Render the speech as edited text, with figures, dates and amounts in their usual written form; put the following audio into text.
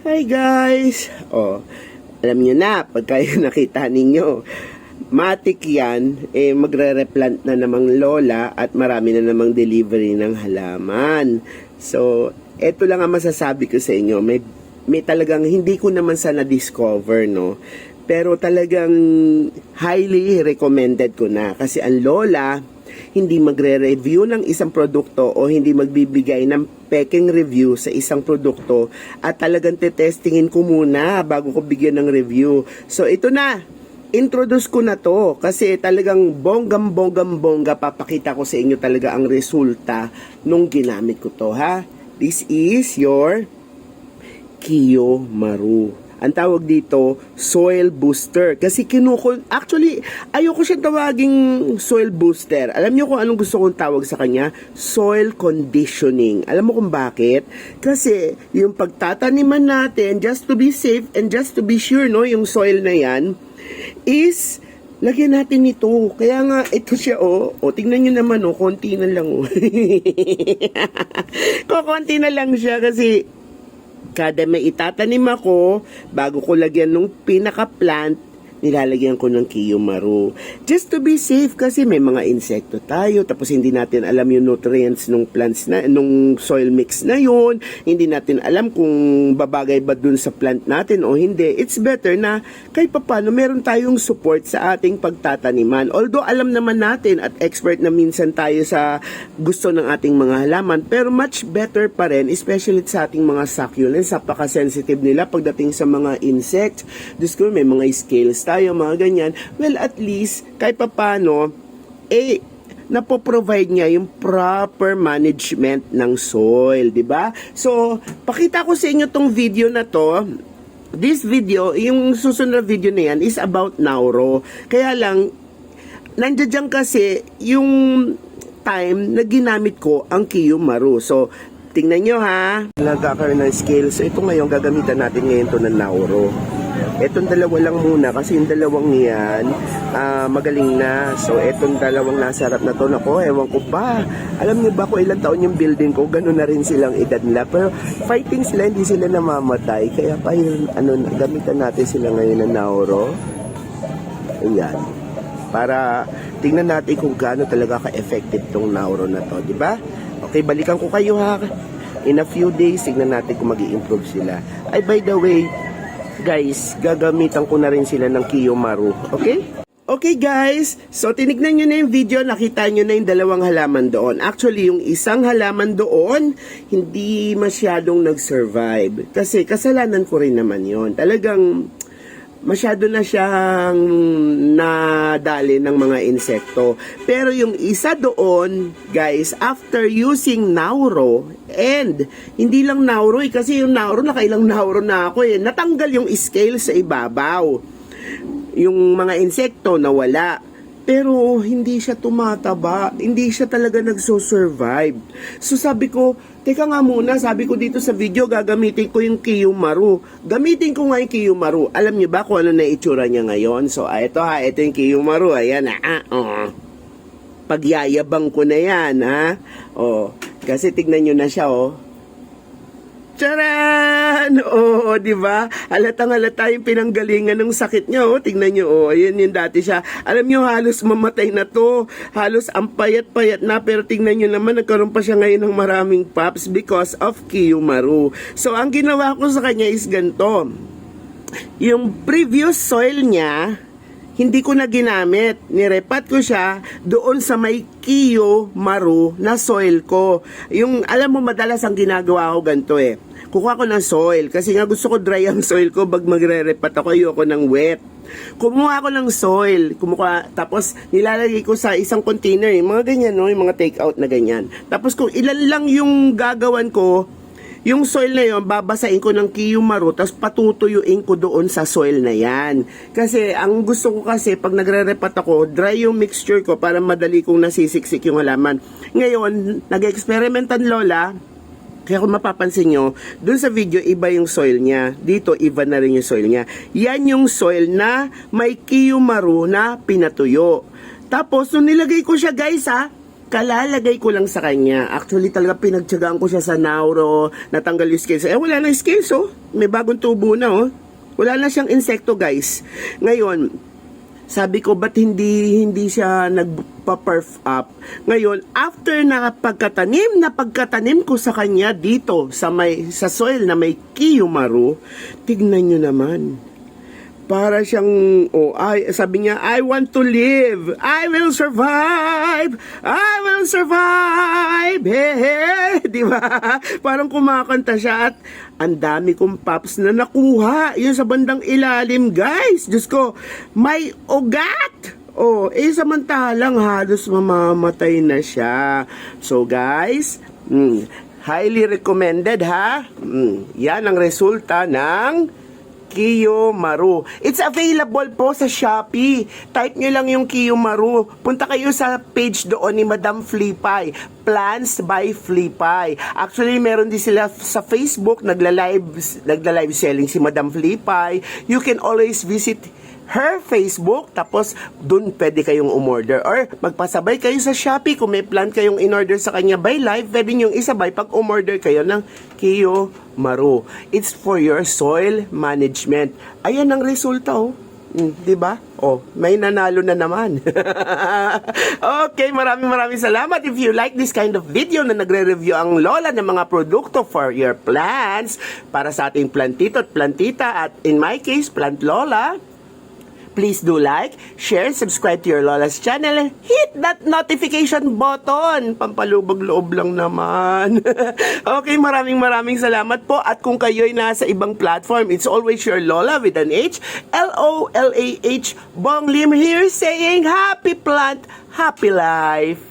Hi guys! Alam nyo na, pagka nakita ninyo, matik yan, magre-replant na namang lola at marami na namang delivery ng halaman. So, eto lang ang masasabi ko sa inyo. May talagang hindi ko naman sana discover, no? Pero talagang highly recommended ko na. Kasi ang lola, hindi magre-review ng isang produkto o hindi magbibigay ng peking review sa isang produkto at talagang tetestingin ko muna bago ko bigyan ng review. So ito na, introduce ko na to kasi talagang bonggang-bonggang-bongga papakita ko sa inyo talaga ang resulta nung ginamit ko to, ha. This is your Kiyo Maru. Ang tawag dito, soil booster. Kasi actually, ayoko siya tawaging soil booster. Alam niyo kung anong gusto kong tawag sa kanya? Soil conditioning. Alam mo kung bakit? Kasi yung pagtataniman natin, just to be safe and just to be sure, no, yung soil na yan, is lagyan natin ito. Kaya nga, ito siya, tingnan nyo naman, konti na lang, konti na lang siya kasi kada may itatanim ako, bago ko lagyan nung pinaka-plant, nilalagyan ko ng Kiyo Maru. Just to be safe kasi may mga insekto tayo, tapos hindi natin alam yung nutrients nung plants na, nung soil mix na yun, hindi natin alam kung babagay ba dun sa plant natin o hindi. It's better na kahit papano meron tayong support sa ating pagtataniman. Although alam naman natin at expert na minsan tayo sa gusto ng ating mga halaman, pero much better pa rin, especially sa ating mga succulents, napaka-sensitive nila pagdating sa mga insects. Diyos ko, may mga scales tayo, mga ganyan. Well, at least, kahit papano, napoprovide niya yung proper management ng soil, di ba? So, pakita ko sa inyo tong video na to. This video, yung susunod na video na yan is about Nauro. Kaya lang, nandiyan kasi yung time na ginamit ko ang Kiyo Maru. So, tingnan nyo ha. Nagkakaroon ng scale. So, ito ngayon, gagamitan natin ngayon to ng Nauro. Etong dalawa lang muna kasi yung dalawang yan magaling na. So etong dalawang nasa harap na to, nako, ewan ko ba. Alam niyo ba kung ilang taon yung building ko, gano'n na rin silang edad nila. Pero fighting sila, hindi sila namamatay. Kaya pa yun, gamitan natin sila ngayon ng Nauro. Ayan. Para tingnan natin kung gaano talaga ka-effective tong Nauro na to, di ba? Okay, balikan ko kayo ha. In a few days, tingnan natin kung mag-i-improve sila. Ay, by the way, guys, gagamitan ko na rin sila ng Kiyo Maru. Okay? Okay guys, so tinignan nyo na yung video, nakita nyo na yung dalawang halaman doon. Actually, yung isang halaman doon, hindi masyadong nag-survive. Kasi kasalanan ko rin naman yon. Talagang masyado na siyang nadali ng mga insekto. Pero yung isa doon, guys, after using Nauro, and hindi lang Nauro kasi yung Nauro, nakailang Nauro na ako natanggal yung scale sa ibabaw. Yung mga insekto nawala. Pero hindi siya tumataba, hindi siya talaga nagso-survive. So sabi ko, teka nga muna, sabi ko dito sa video, gagamitin ko yung Kiyo Maru. Gamitin ko nga yung Kiyo Maru. Alam niyo ba kung ano na itsura niya ngayon? So ito yung Kiyo Maru. Ayan pagyayabang ko na yan, ha? Kasi tignan nyo na siya, Charan! Di ba? Halatang-halata yung pinanggalingan ng sakit niya, Tingnan nyo, ayan yung dati siya. Alam nyo, halos mamatay na to. Halos ang payat-payat na, pero tingnan nyo naman, nagkaroon pa siya ngayon ng maraming pups because of Kiyo Maru. So, ang ginawa ko sa kanya is ganito. Yung previous soil niya, hindi ko na ginamit. Nirepat ko siya doon sa may Kiyo Maru na soil ko. Yung, alam mo, madalas ang ginagawa ko ganito kukuha ko ng soil. Kasi nga gusto ko dry ang soil ko pag magre-repat ako. Ayoko ng wet. Kumuha ako ng soil. Tapos nilalagay ko sa isang container. Mga ganyan, no? Yung mga take out na ganyan. Tapos kung ilan lang yung gagawan ko, yung soil na yun, babasain ko ng Kiyo Maru, tapos patutuyuin ko doon sa soil na yan. Kasi, ang gusto ko kasi, pag nagre-repat ako, dry yung mixture ko para madali kong nasisiksik yung halaman. Ngayon, nag-experimentan lola, kaya kung mapapansin nyo, doon sa video, iba yung soil niya. Dito, iba na rin yung soil niya. Yan yung soil na may Kiyo Maru na pinatuyo. Tapos, nung nilagay ko siya guys kalalagay ko lang sa kanya. Actually, talaga pinagtyagaan ko siya sa Nauro, natanggal yung scales. Wala na yung scales, oh. May bagong tubo na, oh. Wala na siyang insekto, guys. Ngayon, sabi ko, ba't hindi siya nagpa-perf up? Ngayon, after napagkatanim ko sa kanya dito, sa soil na may Kiyomaru, tignan nyo naman. Para siyang, sabi niya, I want to live. I will survive. I will survive. Hey. Di ba? Parang kumakanta siya at ang dami kong pops na nakuha. Yun sa bandang ilalim, guys. Diyos ko, may ugat. Samantalang halos mamamatay na siya. So, guys, highly recommended, ha? Yan ang resulta ng Kiyomaru. It's available po sa Shopee. Type nyo lang yung Kiyomaru. Punta kayo sa page doon ni Madam Flipay. Plants by Flipay. Actually, meron din sila sa Facebook. Nagla-live selling si Madam Flipay. You can always visit her Facebook, tapos dun pwede kayong umorder or magpasabay kayo sa Shopee kung may plan kayong in-order sa kanya by live, pwede nyong isabay pag umorder kayo ng Kiyomaru. It's for your soil management. Ayan ang resulta, oh. Di ba? May nanalo na naman. Okay, maraming salamat. If you like this kind of video na nagre-review ang Lola ng mga produkto for your plants, para sa ating plantito at plantita, at in my case, Plant Lola, please do like, share, subscribe to your Lola's channel, and hit that notification button. Pampalubog loob lang naman. Okay, maraming salamat po. At kung kayo'y nasa ibang platform, it's always your Lola with an H, Lolah, Bong Lim here saying happy plant, happy life.